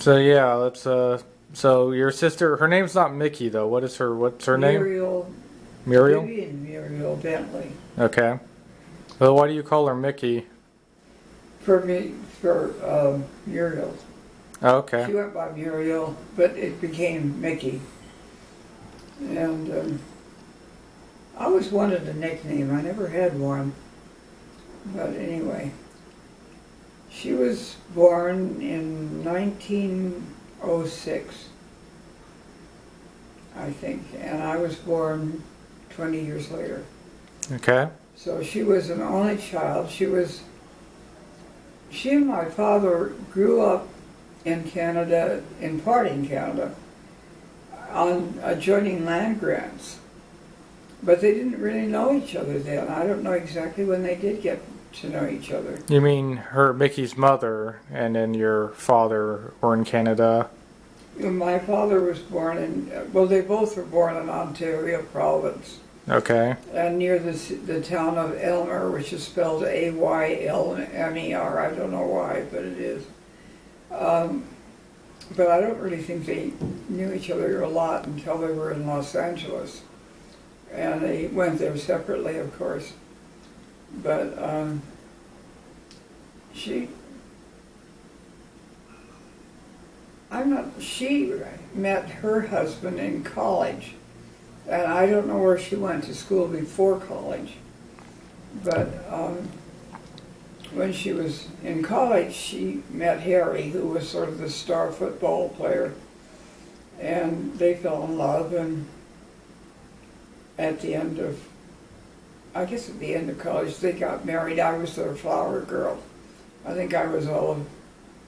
So yeah, let's. So your sister, her name's not Mickey though. What's her name? Muriel, Muriel. Vivian Muriel Bentley. Okay. Well, why do you call her Mickey? For Muriel. Oh, okay. She went by Muriel, but it became Mickey. And I always wanted a nickname. I never had one. But anyway, she was born in 1906, I think, and I was born 20 years later. Okay. So she was an only child. She and my father grew up in Canada, in part in Canada, on adjoining land grants. But they didn't really know each other then. I don't know exactly when they did get to know each other. You mean her Mickey's mother, and then your father were in Canada? My father was born in, well, they both were born in Ontario province, Okay. and near the town of Aylmer, which is spelled Aylmer. I don't know why, but it is. But I don't really think they knew each other a lot until they were in Los Angeles. And they went there separately, of course. But she met her husband in college. And I don't know where she went to school before college. But when she was in college, she met Harry, who was sort of the star football player. And they fell in love, and at the end of college, they got married. I was their flower girl. I think I was all of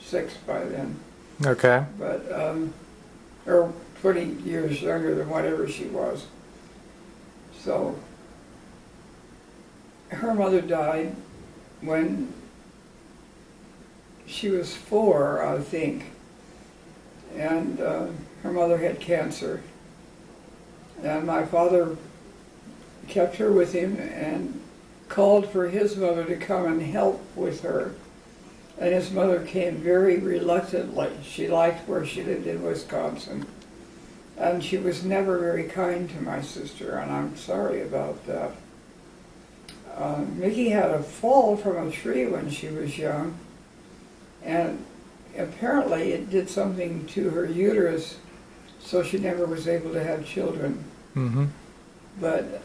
6 by then. Okay. But, or 20 years younger than whatever she was. So, her mother died when she was 4, I think. And her mother had cancer. And my father kept her with him and called for his mother to come and help with her. And his mother came very reluctantly. She liked where she lived in Wisconsin. And she was never very kind to my sister, and I'm sorry about that. Mickey had a fall from a tree when she was young, and apparently it did something to her uterus, so she never was able to have children. Mm-hmm. But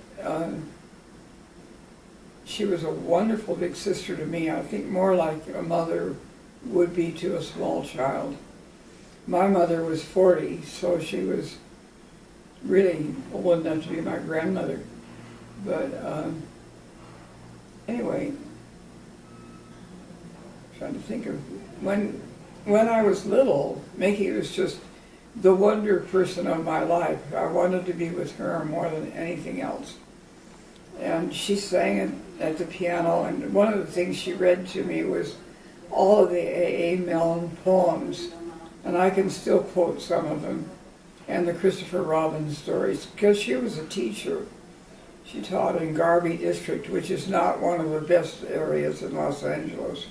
she was a wonderful big sister to me. I think more like a mother would be to a small child. My mother was 40, so she was really old enough to be my grandmother. But anyway, I'm trying to think of when I was little, Mickey was just the wonder person of my life. I wanted to be with her more than anything else. And she sang at the piano, and one of the things she read to me was all of the A.A. Milne poems, and I can still quote some of them, and the Christopher Robin stories, because she was a teacher. She taught in Garvey District, which is not one of the best areas in Los Angeles.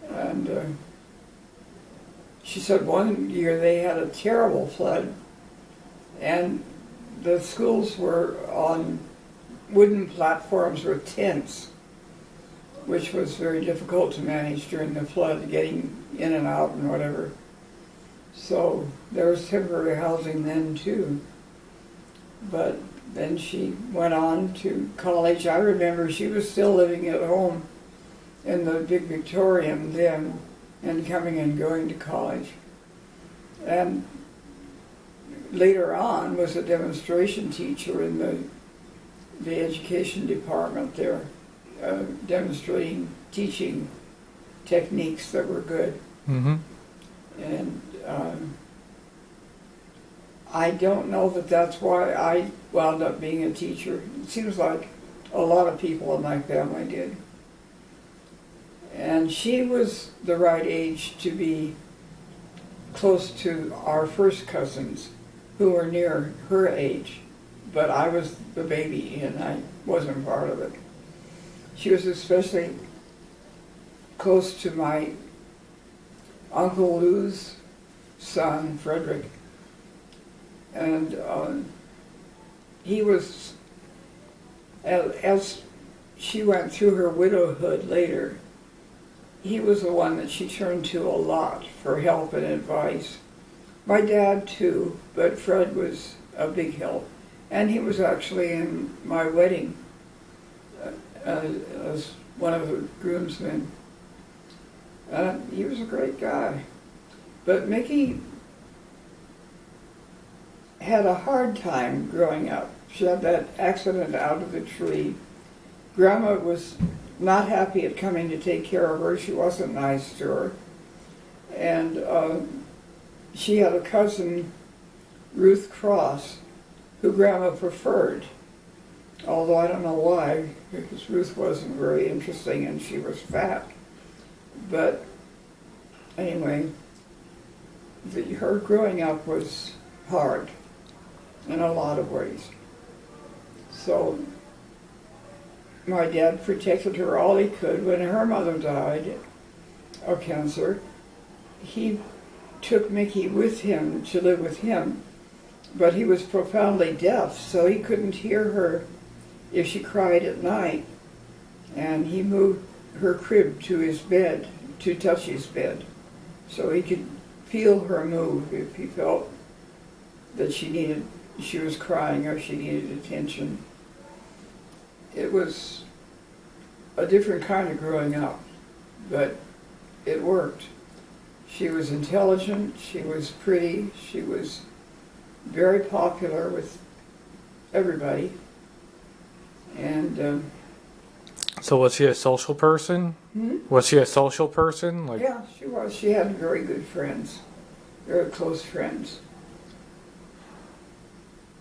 And she said one year they had a terrible flood, and the schools were on wooden platforms with tents, which was very difficult to manage during the flood, getting in and out and whatever. So there was temporary housing then too. But then she went on to college. I remember she was still living at home in the big Victorian then, and coming and going to college. And later on was a demonstration teacher in the education department there, demonstrating teaching techniques that were good. Mm-hmm. And I don't know that that's why I wound up being a teacher. It seems like a lot of people in my family did. And she was the right age to be close to our first cousins who were near her age, but I was the baby and I wasn't part of it. She was especially close to my Uncle Lou's son, Frederick. And he was, as she went through her widowhood later, he was the one that she turned to a lot for help and advice. My dad too, but Fred was a big help. And he was actually in my wedding as one of the groomsmen. He was a great guy. But Mickey had a hard time growing up. She had that accident out of the tree. Grandma was not happy at coming to take care of her. She wasn't nice to her. And she had a cousin, Ruth Cross, who Grandma preferred. Although I don't know why, because Ruth wasn't very interesting and she was fat. But anyway, her growing up was hard in a lot of ways. So my dad protected her all he could. When her mother died of cancer, he took Mickey with him to live with him, but he was profoundly deaf, so he couldn't hear her if she cried at night. And he moved her crib to his bed, to Touchy's bed, so he could feel her move if he felt that she was crying or she needed attention. It was a different kind of growing up, but it worked. She was intelligent, she was pretty, she was very popular with everybody. And So was she a social person? Was she a social person? Like, yeah, she was. She had very good friends, very close friends.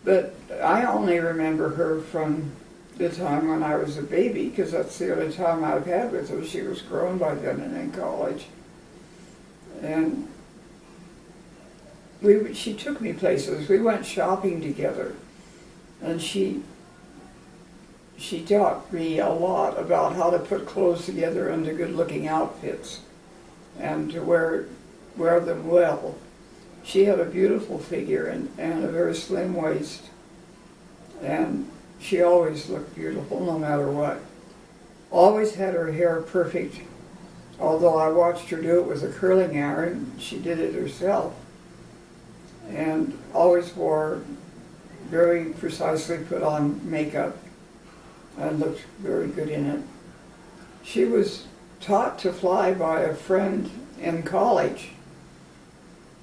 But I only remember her from the time when I was a baby, because that's the only time I've had with her. She was grown by then and in college. And she took me places. We went shopping together. And she taught me a lot about how to put clothes together into good-looking outfits and to wear them well. She had a beautiful figure and a very slim waist, and she always looked beautiful no matter what. Always had her hair perfect, although I watched her do it with a curling iron. She did it herself, and always wore very precisely put on makeup and looked very good in it. She was taught to fly by a friend in college,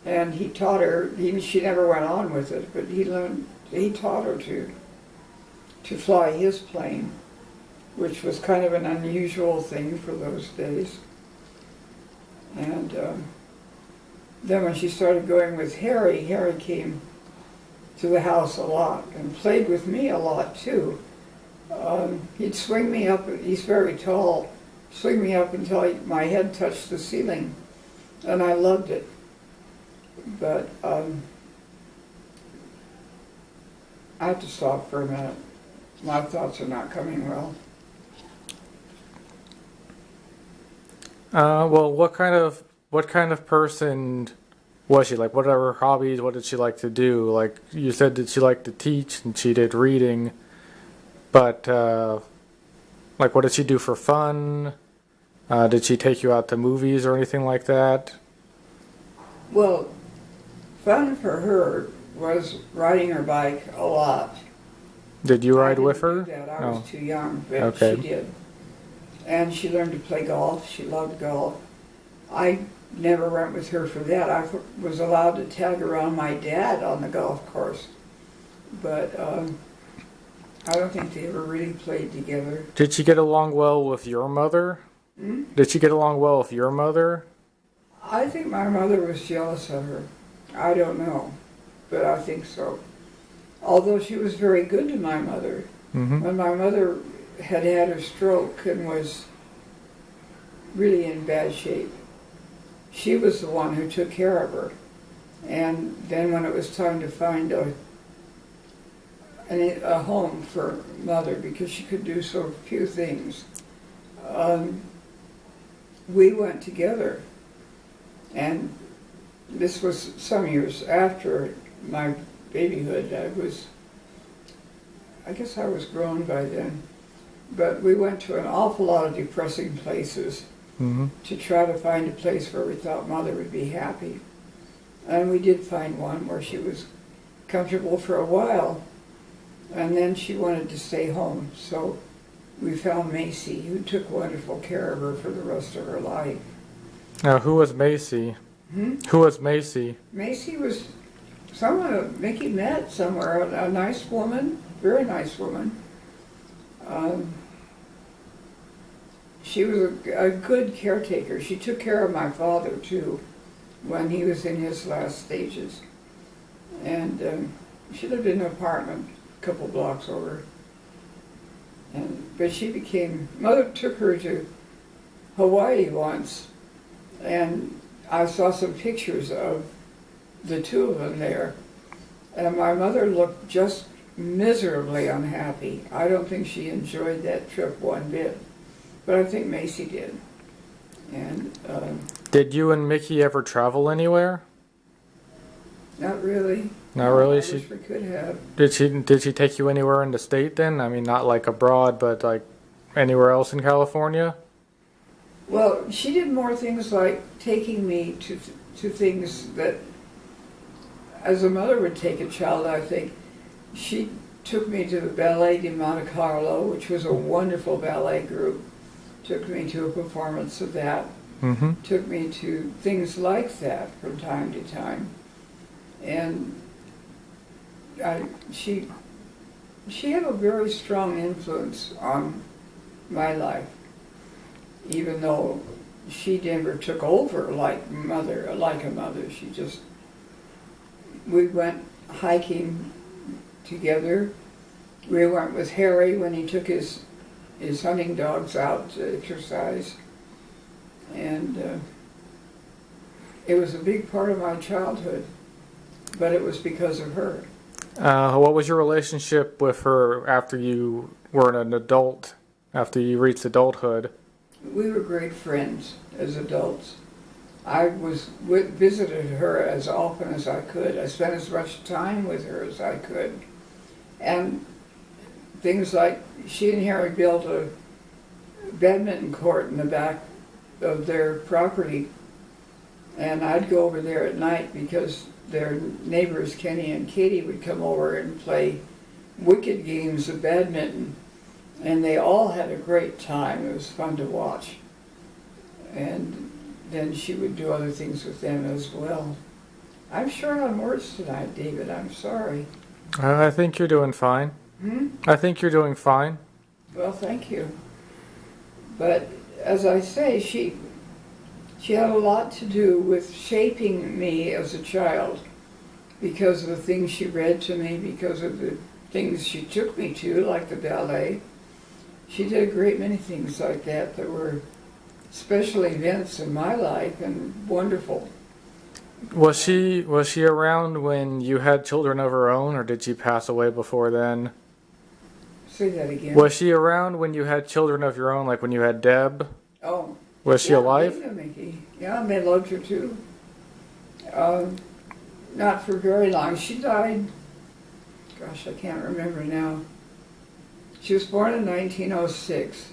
and he taught her. She never went on with it, but he taught her to fly his plane, which was kind of an unusual thing for those days. And then when she started going with Harry came to the house a lot and played with me a lot too. He'd swing me up, he's very tall, swing me up until my head touched the ceiling, and I loved it. But I have to stop for a minute. My thoughts are not coming well. Well, what kind of person was she? Like, what are her hobbies? What did she like to do? Like, you said that she liked to teach and she did reading, but like, what did she do for fun? Did she take you out to movies or anything like that? Well, fun for her was riding her bike a lot. Did you I ride with didn't her? do that. I No. was too young, but Okay. she did. And she learned to play golf. She loved golf. I never went with her for that. I was allowed to tag around my dad on the golf course, but I don't think they ever really played together. Did she get along well with your mother? Did she get along well with your mother? I think my mother was jealous of her. I don't know, but I think so. Although she was very good to my mother. Mm-hmm. When my mother had had a stroke and was really in bad shape, she was the one who took care of her. And then when it was time to find a home for mother, because she could do so few things, we went together. And this was some years after my babyhood. I guess I was grown by then. But we went to an awful lot of depressing places Mm-hmm. to try to find a place where we thought Mother would be happy. And we did find one where she was comfortable for a while, and then she wanted to stay home. So we found Macy, who took wonderful care of her for the rest of her life. Now, who was Macy? Hmm? Who was Macy? Macy was someone Mickey met somewhere, a nice woman, very nice woman. She was a good caretaker. She took care of my father, too, when he was in his last stages. And she lived in an apartment a couple blocks over. But Mother took her to Hawaii once, and I saw some pictures of the two of them there. And my mother looked just miserably unhappy. I don't think she enjoyed that trip one bit. But I think Macy did. And Did you and Mickey ever travel anywhere? not really. Not really. I wish we could have. Did she take you anywhere in the state then? I mean, not like abroad, but like anywhere else in California? Well, she did more things like taking me to things that, as a mother would take a child, I think. She took me to the Ballet de Monte Carlo, which was a wonderful ballet group. Took me to a performance of that. Mm-hmm. Took me to things like that from time to time. And she had a very strong influence on my life, even though she never took over like a mother. We went hiking together. We went with Harry when he took his hunting dogs out to exercise. And it was a big part of my childhood, but it was because of her. What was your relationship with her after you were an adult, after you reached adulthood? We were great friends as adults. I visited her as often as I could. I spent as much time with her as I could. And things like she and Harry built a badminton court in the back of their property. And I'd go over there at night because their neighbors, Kenny and Katie, would come over and play wicked games of badminton. And they all had a great time. It was fun to watch. And then she would do other things with them as well. I'm short on words tonight, David. I'm sorry. I think you're doing fine. I think you're doing fine. Well, thank you. But as I say, she had a lot to do with shaping me as a child because of the things she read to me, because of the things she took me to, like the ballet. She did a great many things like that were special events in my life and wonderful. Was she around when you had children of her own, or did she pass away before then? Say that again. Was she around when you had children of your own, like when you had Deb? Oh. Was she alive? Yeah, Mickey. Yeah, they loved her too. Not for very long. She died, gosh, I can't remember now. She was born in 1906,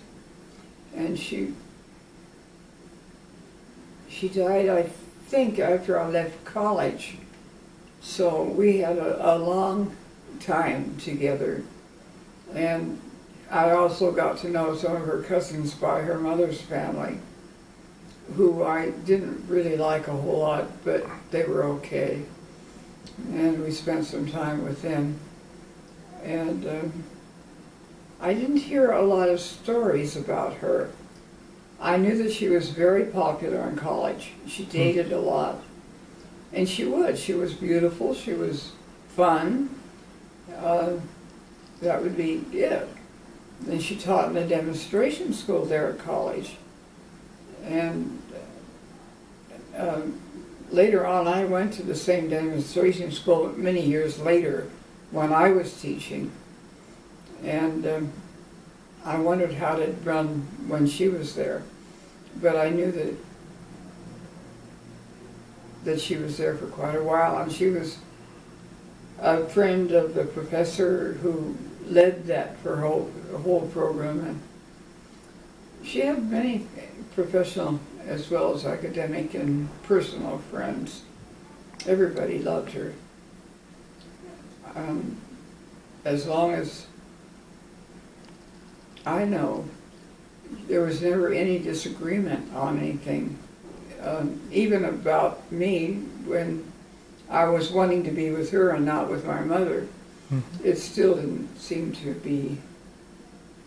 and she died, I think, after I left college. So we had a long time together. And I also got to know some of her cousins by her mother's family, who I didn't really like a whole lot, but they were okay. And we spent some time with them. And I didn't hear a lot of stories about her. I knew that she was very popular in college. She dated a lot. And she was beautiful, she was fun. That would be it. Then she taught in a demonstration school there at college. And later on, I went to the same demonstration school many years later when I was teaching. And I wondered how it run when she was there. But I knew that she was there for quite a while, and she was a friend of the professor who led that for whole program, and she had many professional as well as academic and personal friends. Everybody loved her. As long as I know, there was never any disagreement on anything, even about me when I was wanting to be with her and not with my mother. It still didn't seem to be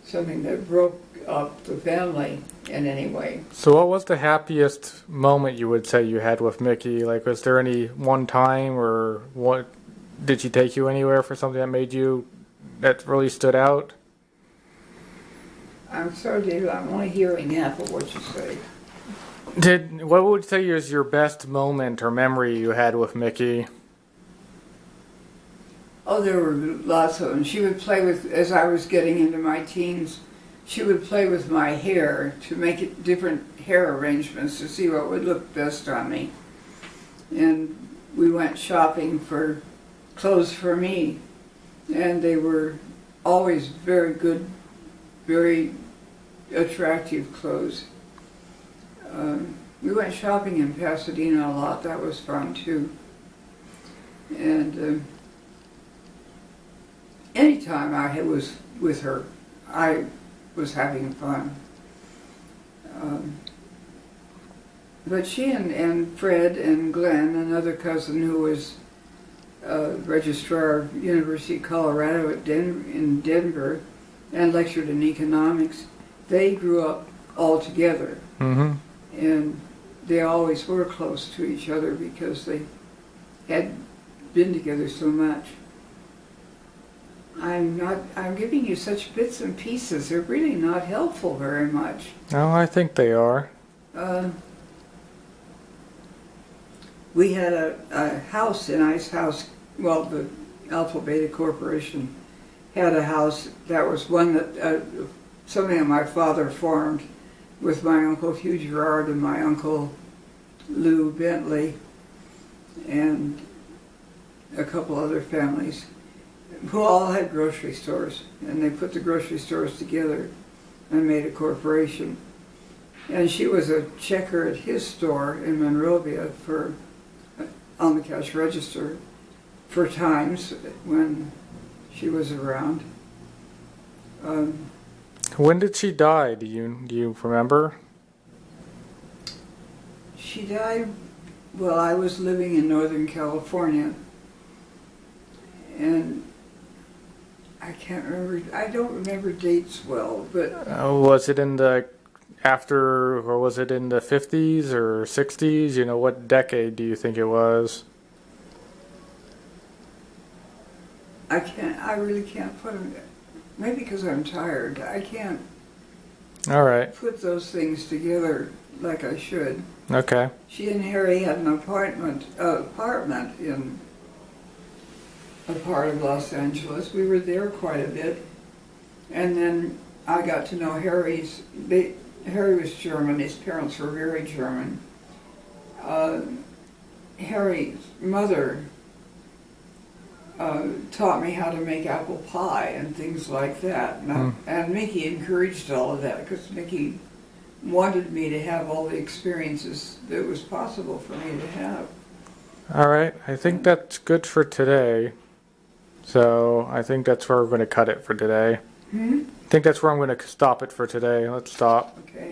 something that broke up the family in any way. So what was the happiest moment you would say you had with Mickey? Like, was there any one time, or what, did she take you anywhere for something that really stood out? I'm sorry, David, I'm only hearing half of what you say. What would you say is your best moment or memory you had with Mickey? Oh, there were lots of them. She would play with, as I was getting into my teens, she would play with my hair to make it different hair arrangements to see what would look best on me. And we went shopping for clothes for me, and they were always very good, very attractive clothes. We went shopping in Pasadena a lot. That was fun too. And anytime I was with her, I was having fun. But she and Fred and Glenn, another cousin who was registrar of University of Colorado in Denver and lectured in economics, they grew up all together. Mm-hmm. And they always were close to each other because they had been together so much. I'm giving you such bits and pieces. They're really not helpful very much. No, I think they are. We had a house, a nice house. Well, the Alpha Beta Corporation had a house that was one that something that my father formed with my Uncle Hugh Gerard and my Uncle Lou Bentley and a couple other families who all had grocery stores, and they put the grocery stores together and made a corporation. And she was a checker at his store in Monrovia on the cash register for times when she was around. When did she die? Do you remember? She died while I was living in Northern California, and I can't remember. I don't remember dates well, but Was it in the after, or was it in the 50s or 60s? You know, what decade do you think it was? I really can't put them. Maybe because I'm tired. I can't All right. put those things together like I should. Okay. She and Harry had an apartment in a part of Los Angeles. We were there quite a bit. And then I got to know Harry was German. His parents were very German. Harry's mother taught me how to make apple pie and things like that. And Mickey encouraged all of that because Mickey wanted me to have all the experiences that was possible for me to have. All right. I think that's good for today. So I think that's where we're going to cut it for today. I think that's where I'm going to stop it for today. Let's stop. Okay.